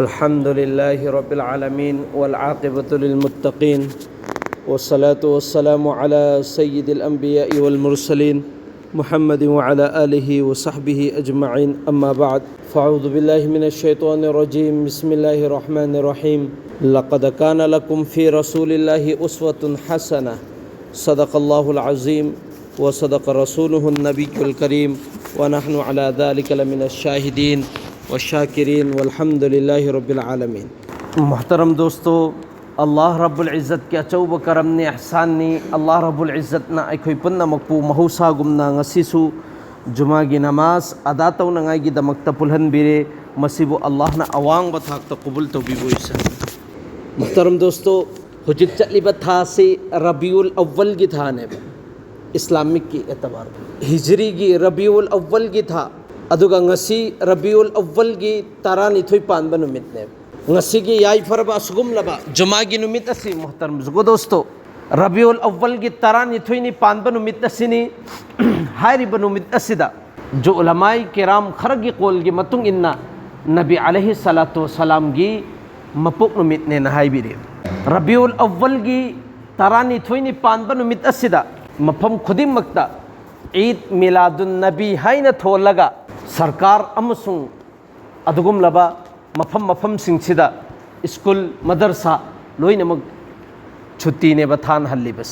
अल्हम्दुलिल्लाहि रब्बिल आलमीन वल आक़िबतु लिल मुत्तक़ीन वस्सलातु वस्सलामु अला सय्यिदिल अंबिया वल मुरसलीन मुहम्मद व अला आलिहि व सहबिहि अजमईन अम्मा बाद फ़अऊज़ु बिल्लाहि मिनश शैतानिर रजीम बिस्मिल्लाहिर रहमानिर रहीम लक़द काना लकुम फ़ी रसूलिल्लाहि उस्वतुन हसनह सदक़ल्लाहुल अज़ीम व सदक़ रसूलुहुन नबियुल करीम व नहनु अला ज़ालिका लमिनश शाहिदीन व शाकिरीन वल्हम्दुलिल्लाहि रब्बिल आलमीन। मोहतरम दोस्तों, अल्लाह रब्बुल इज़्ज़त के अचौब करम ने एहसान ने अल्लाह रब्बुल इज़्ज़त ना अखोई पुन्नमकपु महौसागुमना ngasisu जुमागी नमाज अदा तौनंगाई दमक्ता पुलहनबिरे मसिबु अल्लाहना अवांग बथाक्ता कबूल तौबीबु इसा। मोहतरम दोस्तों, हुजिक चलिबा था से रबीउल अव्वल की था ने इस्लामिक की एतबार हिजरी की रबीउल अव्वल की था अदुगा ngasi रबीउल अव्वल की तारानिथोई पानबा नुमित ने ngasi की याई फरबा असुगुम लबा जुमागी नुमित असी। मोहतरम दोस्तों, रबीउल अव्वल की तारानिथोई नि पानबा नुमित असिनी हारिबा नुमित असिदा जो उलमाई किराम खरगी कौल की मतुंग इन्ना नबी अलैहि सलातु वसलाम की मपुक नुमित ने नहाइबिरे रबीउल अव्वल की तारानिथोई नि पानबा नुमित असिदा मफम खुदिमक्ता ईद मिलादुन नबी हाइना थोलगा सरकार अमसुंग अदुगुम लबा मफम मफम सिंगसिदा स्कूल मदरसा लोइनमक छुट्टी ने बथान हल्लिबस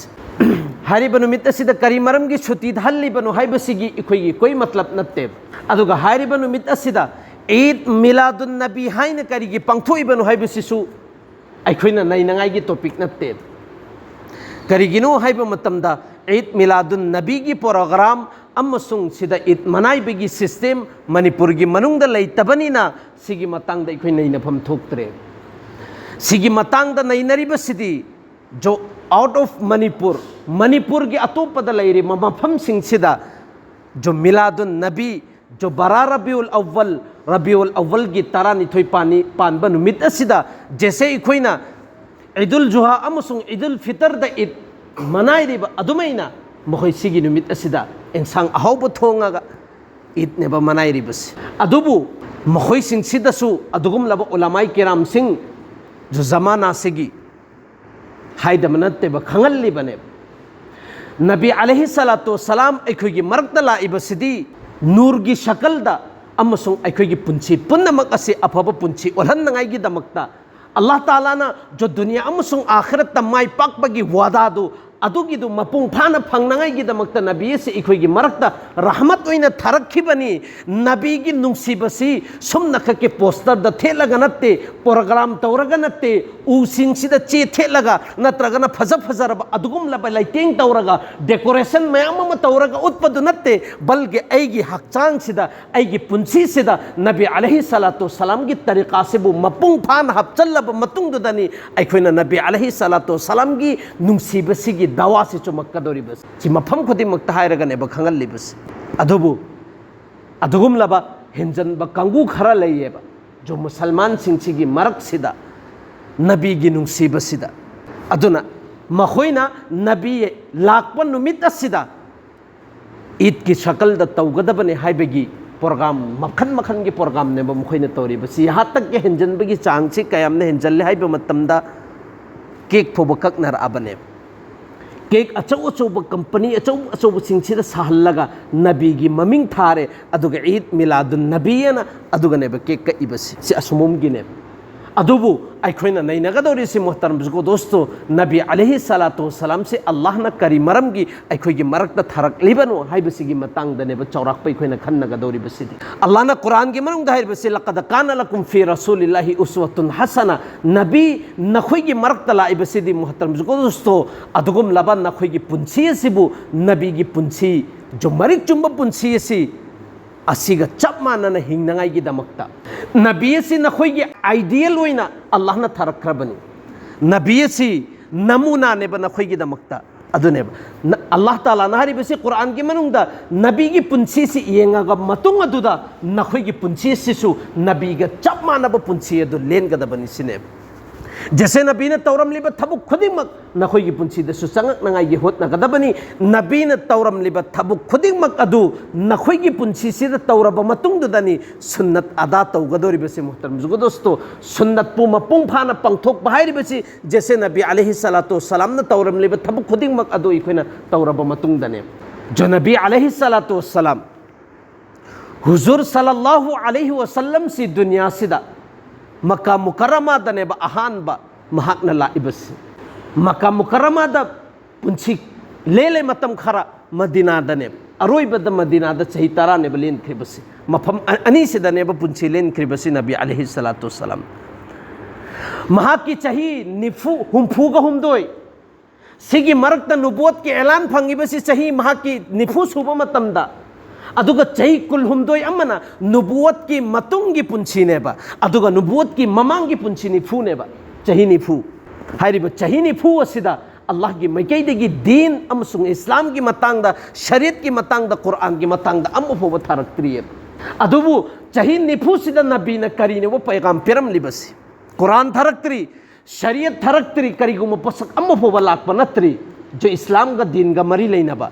हारिबा नुमित असिदा करी मरम की छुट्टी हल्लिबनु हाइबसिगी इखोई कोई मतलब नत्ते अदुगा हारिबा नुमित असिदा ईद मिलादुन नबी हाइना करीगी पंगथोइबनु हाइबसिसु अखोइना नैनंगाई की टॉपिक नत्ते करीगिनो हाइबा मतमदा ईद मिलादुन नबी की प्रोग्राम अमसुंग सिदा ईद मनाइबगी सिस्टम मणिपुर की मनुंगदा लैतबनिना सिगी मतंगदा इखोइ नैनफम थोक्तरे सिगी मतंगदा नैनरिबसिदी जो आउट ऑफ मणिपुर की अतोपदा लैरि मफम सिंगसिदा जो मिलादुन नबी जो बरा रबीउल अव्वल की तारानिथोई पानबा नुमित असिदा जैसे इखोइना ईदुल जुहा अमसुंग ईदुल फितर द ईद मनाइरिबा अदुमैना मखोइ सिगी नुमित असिदा इंसान अहाउब थोंगागा ईद नेबा मनाइरिबस अदुबु मखोइ सिंगसिदसु अदुगुम लब उलमाई किराम सिंग जो जमाना सेगी हाइदमनत्तेबा खंगल्लिबने नबी अलैहि सलातु वसलाम अखोइगी मरक्ता लाइबसिदी नूर की शकलदा अमसुंग अखोइगी पुंछि पुन्नमक असे अफबा पुंछि ओलहन्नगाइगी दमक्ता अल्लाह ताला ना जो दुनिया अमसुंग आखिरत तमाई पाकबगी वादादु अदुगिदु मपुंग फाना फंगनांगाई दमक्ता नबी से इखोइगी मरक्ता रहमत ओइना थरक्खिबनी नबी की नुंगसिबसी सुमनख के पोस्टर द थेलगा नत्ते प्रोग्राम तौरगा नत्ते उसिंगसिदा चे थेलगा नत्रगना फजरब अदुगुम लब लाइटिंग तौरगा डेकोरेशन मयाम म तौरगा उत्पदु नत्ते बल्कि ऐगी हकचांग सिदा ऐगी पुंसी सिदा नबी अलैहि सलातु वसलाम की तरीका से बु मपुंग फान हपचलब मतुंग दुदनी अखोइना नबी अलैहि सलातु वसलाम की नुंगसिबसी की दवा से चुमक्कदोरी बस ची मफम खुदी मक्तहायरगने बखंगल्ली बस अदुबु अदुगुम लबा हिंजन ब कंगू खरा लइयेबा जो मुसलमान सिंची की मरक सिदा नबी की नुंगसिबसिदा अदुना मखोइना नबी लाकपन नुमित सिदा ईद की शक्ल द तौगदबने हाइबगी प्रोग्राम मखन की प्रोग्राम ने मखोइना तौरी बस यहाँ तक के हिंजन बगी चांग से कयामने हिंजल्ले हाइब मतमदा केक फोब ककनर अबने केक अचौब कंपनी अचौब सिंगसिदा साहल्लगा नबी की ममिंग थारे अदुगा ईद मिलादुन नबीना अदुगनेब केक का इबसी से असमुम गिने अदुबु अखोइना नैनगदोरी से मोहतरम बुजुर्गो दोस्तों नबी अलैहि सलातु वसलाम से अल्लाह न करी मरम की अखोइगी मरक्ता थरक्लिबनु हाइबसिगी मतंगदनेब चौराकपा अखोइना खन्नगदोरी बसिदी अल्लाह न कुरान की मनुंग दाहिरबसि लक़द काना लकुम फ़ी रसूलिल्लाहि उस्वतुन हसना नबी नखोइगी मरक्ता लाइबसिदी मोहतरम बुजुर्गो दोस्तों अदुगुम लबा नखोइगी पुंसी सिबु नबी की पुंसी जो मरिक चुंब पुंसी सि असीगा चप मानना हिंगनाई की दमकता नबी से नखोइगी आइडियल होइना अल्लाह न थरक्खरबनी नबी से नमूना ने नखोइगी दमकता अदुने अल्लाह ताला न हारिबसि कुरान की मनुंगदा नबी की पुंसी से येंगागा मतुंग अदुदा नखोइगी पुंसी सिसु नबी गा चप मानब पुंसी अदु लेनगदबनी सिने जैसे नबी ने तौरमलिब थबुक खुदिमक नखोई पुंसीदसु चंगकनांगाई होटनगदबनी नबी ने तौरमलिब थबुक खुदिमक अदु नखोई पुंसीसिद तौरब मतुंगदनी सुन्नत अदा तौगदोरिबसे मुहतरम जुगदोस्तो सुन्नत पु मपुंग फाना पंगथोक बाहारिबसे जैसे नबी अलैहि सलातु वसलाम ने तौरमलिब थबुक खुदिमक अदु इखोना तौरब मतुंगदने जो नबी अलैहि सलातु वसलाम हुजूर सल्लल्लाहु अलैहि वसल्लम सी दुनिया सिदा मक्का मुकर्रमा दनेब अहानबा महाकना लाइबस मक्का मुकर्रमा द पुंसी लेले मतम खरा मदीना दनेब अरोइबद मदीना द सही तारा ने बलेन खरिबसे मफम अनी से दनेब पुंसी लेन खरिबसे नबी अलैहि सलातु वसलाम महाकी चही निफु हुमफुगा हुमदोय सिगी मरकत नुबुवत के ऐलान फंगिबसे चही महाकी निफु सुबा मतमदा अदुगा चही कुल हुमदोय अमना नुबुवत की मतुंगी पुंसीनेबा अदुगा नुबुवत की ममांगी पुंसी निफुनेबा चही निफु हाइरिबा चही निफु असिदा अल्लाह की मैकैदगी दीन अमसुंग इस्लाम की मतांगदा शरीयत की मतांगदा कुरान की मतांगदा अमफोबा थारक्त्रिये अदुबु चही निफु सिदा नबीना करीने वो पैगाम पिरम लिबसी कुरान थारक्त्री शरीयत थारक्त्री करीगुम पसक अमफोबा लाकपा नत्री जो इस्लाम का दीन का मरी लेनबा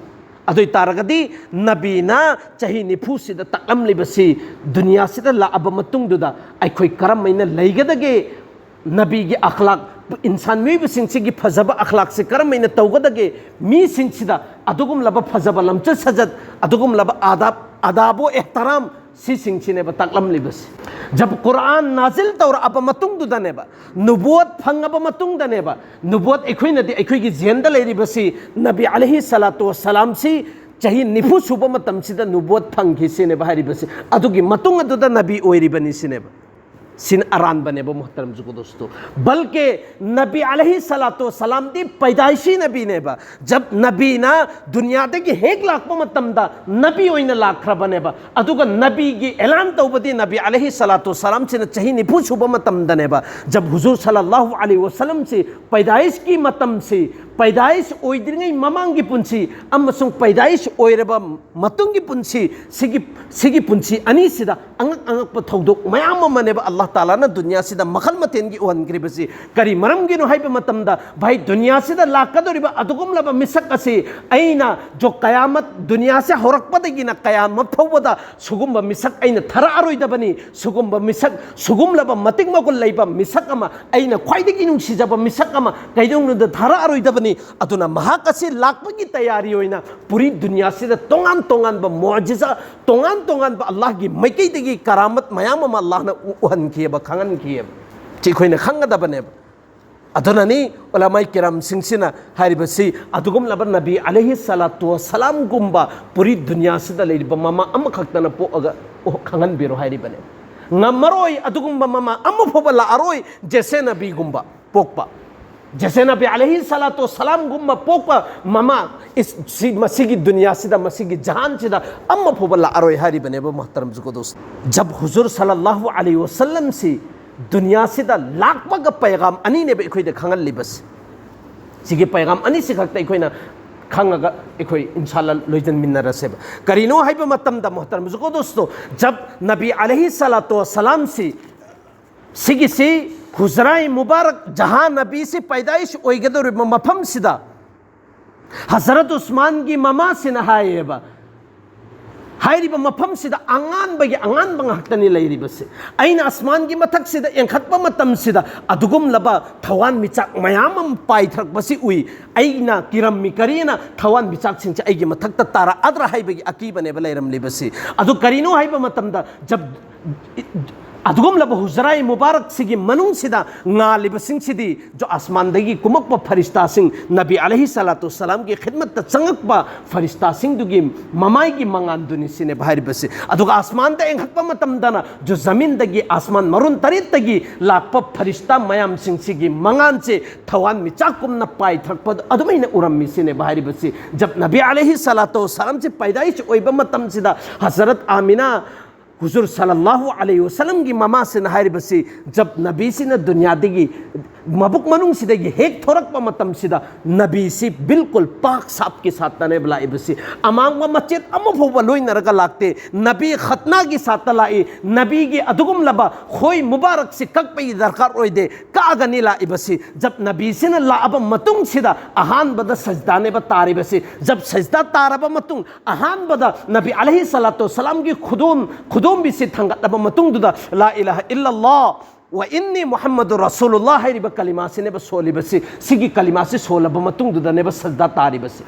अदुई तारगदी नबीना चही निफुसिदा तकलमलिबसी दुनिया सिदा लाअब मतुंगदुदा अखोई करमैना लैगदगे नबी की अखलाक इंसान मिबसिंगसिगी फजब अखलाक से करमैना तौगदगे मीसिंगसिदा अदुगुम लब फजब लमच सजद अदुगुम लब आदाबो एहतराम सिंगसिनेबा तकलमलिबसी जब कुरान नाजिल तौर अब मतुंगदुदनेबा नुबुवत फंगब मतुंगदनेबा नुबुवत एखोइनदि एखोइगी जेंदा लेरिबसी नबी अलैहि सलातु वसलाम सी चही निफु सुब मतमसिदा नुबुवत फंगिसिनेबा हारिबसी अदुगी मतुंग अदुदा नबी ओइरिबनी सिनेबा सिन अरान बनेबा मुहतरम जुगो दोस्तों बल्कि नबी अलैहि सलातु वसलाम दी पैदाइशी नबी नेबा जब नबी ना दुनिया की हेक लाख मतमदा नबी ओइना लाखरा बनेबा अदुगा नबी की ऐलान तौबदी नबी अलैहि सलातु वसलाम से चही निफु सुब मतमदनेबा जब हुजूर सल्लल्लाहु अलैहि वसल्लम से पैदाइश की मतम से पैदाइश ओइद्रिङै ममांगी पुंसी अमसुंग पैदाइश ओइरबा मतुंगी पुंसी सिगी पुंसी अनीसिदा अंगक अंगक पथौदोक मयाम मनेबा अल्लाह ताला ना दुनिया सिदा मखल मतेन की ओहनग्रिबसी करी मरमगिनो हाइबा मतमदा भाई दुनिया सिदा लाकदोरिबा अदुगुम लबा मिसक असी अइना जो कयामत दुनिया से होरकपदगिना कयामत फौबदा सुगुम्बा मिसक अइना थरा अरोइदबनी सुगुम्बा मिसक सुगुम लबा मतिक मगुल लैबा मिसक अमा अइना ख्वाइदगी नुंसिजबा मिसक अमा कैदोंनुदा थरा अरोइदबनी अदुना महाकसी लाकपगी तैयारी होइना पूरी दुनिया से तोंगान तोंगान बा मुअजिजा तोंगान बा अल्लाह की मैकैदगी करामत मयाम अमा अल्लाह ना उहन किएबा खंगन किएबा चिखोइना खंगदबने अदुनानी उलमाई किराम सिंगसिना हारिबसी अदुगुम लब नबी अलैहि सलातु वसलाम गुम्बा पूरी दुनिया से लेरिबा ममा अम खक्तना पोअगा खंगन बिरो हारिबने ngamaroy adugumba mama amu phobala aroy जैसे नबी गुम्बा पोकपा जैसे नबी अलैहि सलातु वसलाम गुम्बा पोकपा ममा इस मसीह की दुनिया सिदा मसीह की जहान सिदा अम्मा फोबला अरोय हारी बने वो मोहतरम जुगो दोस्त जब हुजूर सल्लल्लाहु अलैहि वसल्लम से दुनिया सिदा लाख पग पैगाम अनी ने इखोई दे खंगल लिबस सिगे पैगाम अनी से खक्ता इखोई ना खंगगा इखोई इंशाल्लाह लोइजन मिन्नरसेब करीनो हाइबा मतम दा मोहतरम जुगो दोस्तों जब नबी अलैहि सलातु वसलाम से सिगी से हुजराई मुबारक जहां नबी से पैदाइश ओइगदोर मफम सिदा हजरत उस्मान की ममा से नहायेबा हाइरिबा मफम सिदा अंगान बंगहतनी लैरिबसे अइना आसमान की मथक सिदा एंखतपा मतम सिदा अदुगुम लबा थवान मिचाक मयामम पाइथरकबसी उई अइना किरम्मी करीना थवान मिचाक सिंचे अइगी मथकता तारा अद्रा हाइबगी अकीबने बलैरम लिबसी अदु करीनो हाइबा मतमदा जब अदुगुम लब हुजराई मुबारक सिगी मनुंग सिदा ngaलिबसिंग सिदी जो आसमान दगी कुमकपा फरिश्ता सिंग नबी अलैहि सलातु वसलाम की खिदमत त चंगकपा फरिश्ता सिंग दुगी ममाई की मंगान दुनि सिने भारी बसे अदुगा आसमान द एंखकपा मतम दना जो जमीन दगी आसमान मरुन तरित दगी लाकपा फरिश्ता मयाम सिंग सिगी मंगान से थवान मिचाकुम न पाई थकपद अदुमैन उरम्मी सिने भारी बसे जब नबी अलैहि सलातु वसलाम से पैदाइश ओइबा मतम सिदा हजरत आमिना हुजूर सल्लल्लाहु अलैहि वसल्लम की ममा से नहारी बसी जब नबी से न दुनिया दिगी मबुक मनुंग सिदा ये हेक थोरक पा मतम सिदा नबी सी बिल्कुल पाक साफ के साथ तने बला इबसी अमांग मचेत अमफोबा लोई नरका लागते नबी खतना की साथ लाई नबी की अदुगुम लबा खोई मुबारक से कक पे दरकार ओई दे कागनी ला इबसी जब नबी से न ला अब मतुंग सिदा अहान बदा सजदा ने तारी बसी जब सजदा तारब मतुंग अहान बदा नबी अलैहि सलातो सलाम की खुदूम भी से थंगत अब मतुंग दुदा ला इलाहा इल्लल्लाह व इन्नी मोहम्मद रसूलुल्लाह है रिब कलिमा से ने सोली बसी सिगी कलिमा से सोलब मतुंग दुदा ने सजदा तारी बसी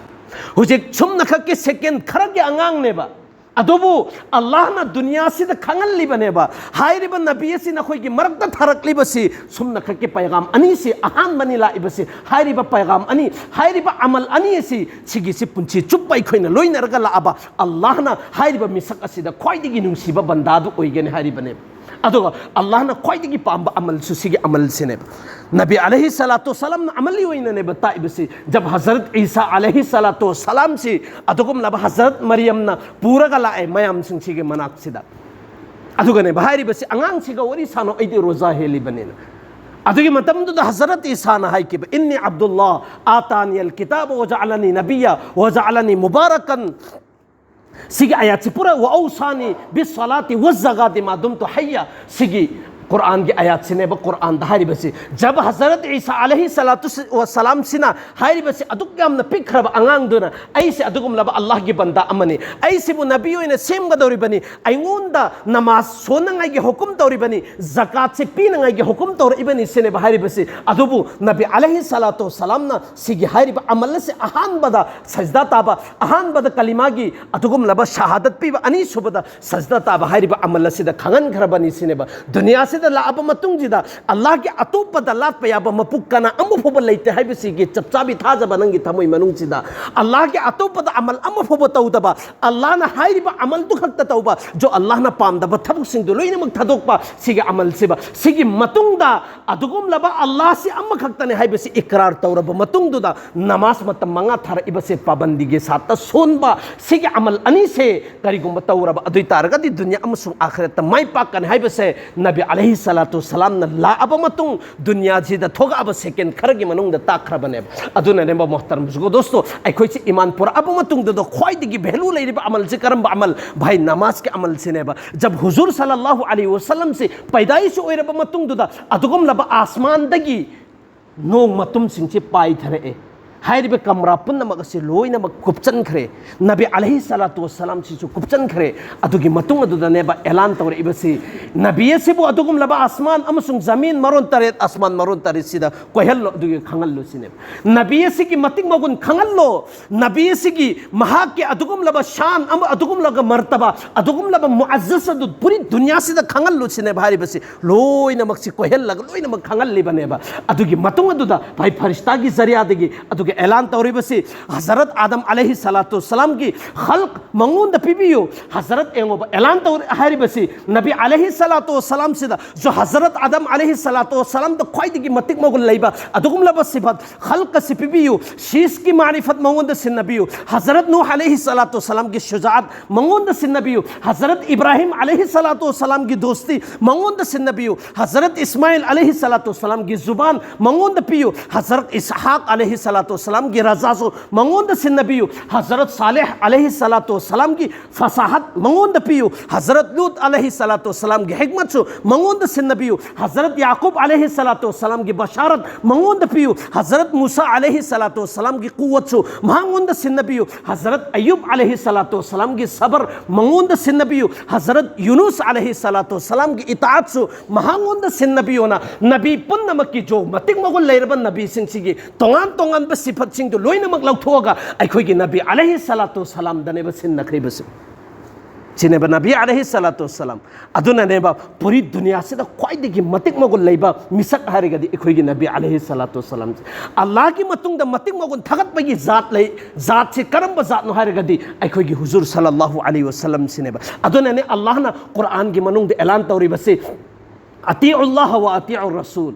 हुजे छुम नख के सेकंड खरग के अंगांग ने बा अदोबु अल्लाह ना दुनिया से द खंगल ली बने बा हाय रिब नबी से न खोई की मरक द थरक ली बसी सुम नख के पैगाम अनी से अहान बनी ला बसी हाय रिब पैगाम अनी हाय रिब अमल अनी से सिगी से पुंची चुप पाई खोई न लोई नरगा ला अबा अल्लाह ना हाय रिब मिसक असी द खोई दिगी नुसीबा बंदादु ओइगे ने हाय रिब ने अदोगा अल्लाह ना खोई दिगी पांबा अमल सुसिगे अमल से ने नबी अलैहि सलातो सलाम ना अमली हुई ने बताई बसी जब हजरत ईसा अलैहि सलातो सलाम से अदुगम लब हजरत मरियम ना पूरा गला ए मयम सिंसिगे मनाक सिदा अदुगने बहारी बसी अंगांग सिगा वरी सानो ऐदि रोजा हेली बनेना अदुगी मतम दु हजरत ईसा ना हाय कि इन्नी अब्दुल्लाह आतानियल किताब व जअलनी नबिया व जअलनी मुबारकन सिगी आयात से पूरा वौसानी बिस्सलाति वज़्ज़काति मा दुमतु हय्या सिगी कुरान की आयात से ने कुरान दहारी बसी जब हजरत ईसा अलैहि सलातु व सलाम सिना हारी बसी अदुक याम न पिखरब अंगांग दुना ऐसे अदुगम लब अल्लाह की बंदा अमने ऐसे बु नबी ने सेम गदौरी बनी आइंगोंदा नमाज सोनंगाई के हुकुम तौरी बनी ज़कात से पीनंगाई के हुकुम तौर इबनी से ने बहारी बसी अदुबु नबी अलैहि सलातु व सलाम ना सिगी हारी ब अमल से अहान बदा सजदा ताबा अहान बदा कलिमा की अदुगम लब शहादत पी अनी सुबदा सजदा ताबा हारी ब अमल से द खंगन घर बनी से ने ब दुनिया से लाब मतुंगजिदा अल्लाह के अतोप दलात पे याब मपुकना अमुफोब लेते है बिसी के चपचा भी था जब नंगी थमोई मनुंगजिदा अल्लाह के अतोप अमल अमुफोब तौदबा अल्लाह ना हाइरिबा अमल दु खक्त तौबा जो अल्लाह ना पामदबा थबुक सिंग दु लोइना मक थदोकपा सिगे अमल सेबा सिगे मतुंगदा अदुगुम लबा अल्लाह से अम खक्तने है बिसी इकरार तौरब मतुंगदुदा नमाज मत मंगा थर इबसे पाबंदी के साथ सोनबा सिगे अमल अनी से करिगुम तौरब अदुई तारगदि दुनिया अमसुम आखिरत माई पाकन है बिसे नबी अलैहि सलातो सलाम न ला अब मतुंग दुनिया जिदा थोगा अब सेकंड खरगी मनुंग द ताखर बने अदुना ने मोहतरम जुगो दोस्तों अखोई से ईमान पुरा अब मतुंग दो ख्वाइदगी वैल्यू लेरिबा अमल से करम अमल भाई नमाज के अमल से ने जब हुजूर सल्लल्लाहु अलैहि वसल्लम से पैदाइश ओइरबा मतुंग दुदा अदुगम लब आसमान दगी नो मतुम सिंह से पाई थरे हाइरिबे कमरा पुन्नमक से लोइना मक कुपचन खरे नबी अलैहि सलातु वसलाम सिसु कुपचन खरे अदुगी मतुंग अदुदनेबा एलान तौर इबसी नबी सिबु अदुगुम लबा आसमान अमसुंग जमीन मरोन तरे आसमान मरोन तरे सिदा कोहल अदुगी खंगल सिने नबी सिगी मतिंग मगुन खंगल नबी सिगी महा के अदुगुम लबा शान अम अदुगुम लगा मर्तबा अदुगुम लबा मुअज्जज अदु पूरी दुनिया सिदा खंगल सिने भारी बसी लोइना मक से कोहल लग लोइना मक खंगल li बनेबा अदुगी मतुंग अदुदा भाई फरिश्ता की जरिया देगी अदुगी ऐलान तौरी बसी हजरत आदम अलैहि सलातो सलाम की खल्क मंगून द पिबियो हजरत एंगो ऐलान तौर हारी बसी नबी अलैहि सलातो सलाम सिदा जो हजरत आदम अलैहि सलातो सलाम द ख्वाइद की मतिक मगुल लैबा अदुगुम लब सिफत खल्क से पिबियो शीश की मारिफत मंगून द सिन नबियो हजरत नूह अलैहि सलातो सलाम की शुजाअत मंगून द सिन नबियो हजरत इब्राहिम अलैहि सलातो सलाम की दोस्ती मंगून द सिन नबियो हजरत इस्माइल अलैहि सलातो सलाम की जुबान मंगून द पियो हजरत इसहाक अलैहि सलातो सलाम की रज़ासो मंगोंद सिन नबियो हजरत सालेह अलैहि सलातो सलाम की फसाहत मंगोंद पियो हजरत लूत अलैहि सलातो सलाम की हिकमत सो मंगोंद सिन नबियो हजरत याकूब अलैहि सलातो सलाम की बशारत मंगोंद पियो हजरत मूसा अलैहि सलातो सलाम की कुव्वत सो मंगोंद सिन नबियो हजरत अय्यूब अलैहि सलातो सलाम की सब्र मंगोंद सिन नबियो हजरत यूनुस अलैहि सलातो सलाम की इताअत सो मंगोंद सिन नबियो ना नबी पुन्नमक की जो मतिक मगुल लेरबन नबी सिंह सिगी तोंगान तोंगान बस सिफत सिंह तो लोइनमक लौथोगा अखोगी नबी अलैहि सलातो सलाम दनेब सिन नखरी बस चिनेब नबी अलैहि सलातो सलाम अदुननेब पूरी दुनिया से ख्वाइदगी मतिक मगुल लेबा मिसक हारिगदी अखोगी नबी अलैहि सलातो सलाम अल्लाह की मतुंग द मतिक मगुल थगत पगी जात ले जात से करम जात नो हारिगदी अखोगी हुजूर सल्लल्लाहु अलैहि वसल्लम सिनेब अदुनने अल्लाह ना कुरान की मनुंग द ऐलान तौरी बसे अतीउल्लाह व अतीउर रसूल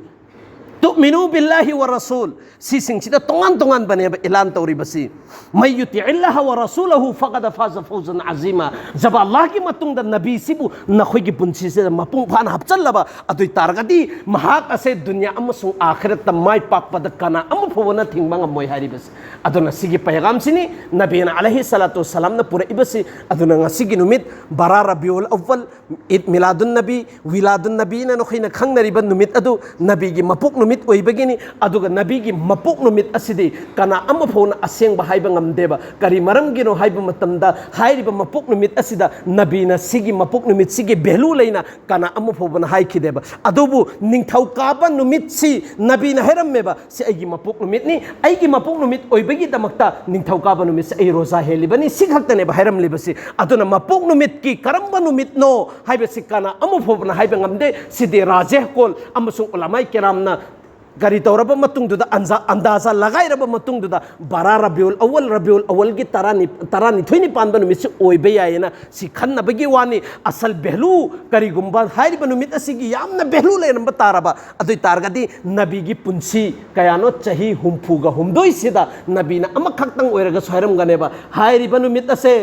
तुमिनु बिल्लाहि व रसूल सिसिंगसिदा तोंगान तोंगान बनेबा इलान तौरिबसी मै युतिइल्लाह व रसूलहु फक़द फाज़ फौज़न अज़ीमा जब अल्लाह की मतुंग नबी सिबु नखोई की पुंसी से मपुंग फान हपचल्लबा अदुई तारगदी महाक असे दुनिया अमसुंग आखिरत माय पाकपद कना अम फोवना थिंगबा ngam हारिबस अदुना सिगी पैगाम सिनी नबीना अलैहि सलातु वसलाम न पूरा इबसी अदुना ngasiगी नुमित बारा रबिउल अव्वल ईद मिलादुन नबी विलादुन नबी न नखोइना खंगनरिबा नुमित अदु नबी की मपुक नुमित ओइबगिनी अदुगा नबी की मपुक नुमित असिदी कना अम फोवना असेंगबा हाइबा ngamdeba करी मरमगिनो हाइबा मतमदा हाइरिबा मपुक नुमित असिदा नबीना सिगी मपुक नुमित सिगी बेलू लेना कना अम फोवना हाइखिदेबा अदुबु निंगथौ काबा नुमित सि नबीना हेरमेबा सि आइगी मपुक नुमित नि आइगी मपुक नुमित ओइबगी दमक्ता निंगथौ काबा नुमित से आइ रोजा हेलिबनी सिखक्तने हेरमलिबसि अदुना मपुक नुमित की करम्बा नुमित नो हाइबसि कना अम फोवना हाइबा ngamde सिदे राजे कोल अमसुंग उलामाई केरामना गरी तौरब मतुंगदुदा अंदाजा लगाइरब मतुंगदुदा बारा रबिउल अव्वल की तरानी थोइनि पानबा नुमित से ओइबे यायना सि खन्नबगी वानी असल बेहलू करिगुंबा हाइरिबा नुमित असिगी यामना बेहलू लेनब तारबा अदुइ तारगदी नबी की पुंसी कयानो चही हुमफुगा हुमदोइ सिदा नबीना अम खक्तंग ओइरगा सोइरम गनेबा हाइरिबा नुमित असे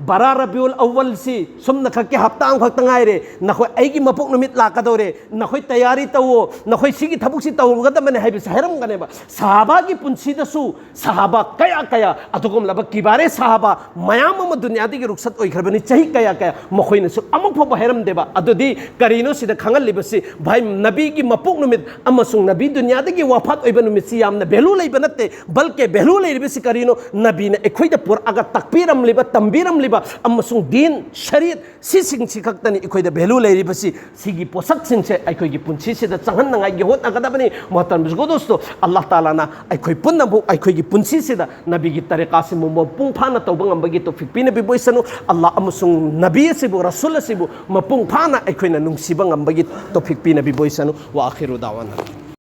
बारा रबिउल अव्वल सि सुमना खक्के हप्तांग खक्तंग आइरे नखोय आइगी मपुक नुमित लाकदोरे नखोय तैयारी तवो नखोय सिगी थबुकसि तवगदा मैंने है सहरम गनेबा साहबा की पुंसीदसु साहबा कया कया अतुगम लब किबारे साहबा मयाम दुनियादी की रुखसत ओइखरबनी चही कया कया मखोइनसु अमुक फब हेरम देबा अदुदी करीनो सिदा खंगलिबसि भाई नबी की मपुक नुमित अमसुंग नबी दुनियादी की वफात ओइबा नुमित सि यामना बेहलू लेबा नते बल्कि बेहलू लेबसि करीनो नबी ने एखोइदा पुर अगा तकबीरम लेबा तंबीरम लेबा अमसुंग दीन शरीयत सिसिंग सिखक्तनी एखोइदा बेहलू लेबसि सिगी पोसक सिंसे एखोइगी पुंसी सिदा चंगन नंगाई गे होत अगदबनी मोहतरम दोस्तों अल्लाह ताला ना अखोई पुन्नबु अखोई पुंसी सिदा नबी की तरीका से मुंबो पुंग फाना तौब ngambagi तो फिक पिना बिबोइसनु अल्लाह अमसुंग नबी सिबु रसूल सिबु मपुंग फाना अखोइना नुंगसिबा ngambagi तो फिक पिना बिबोइसनु वा आखिरु दावाना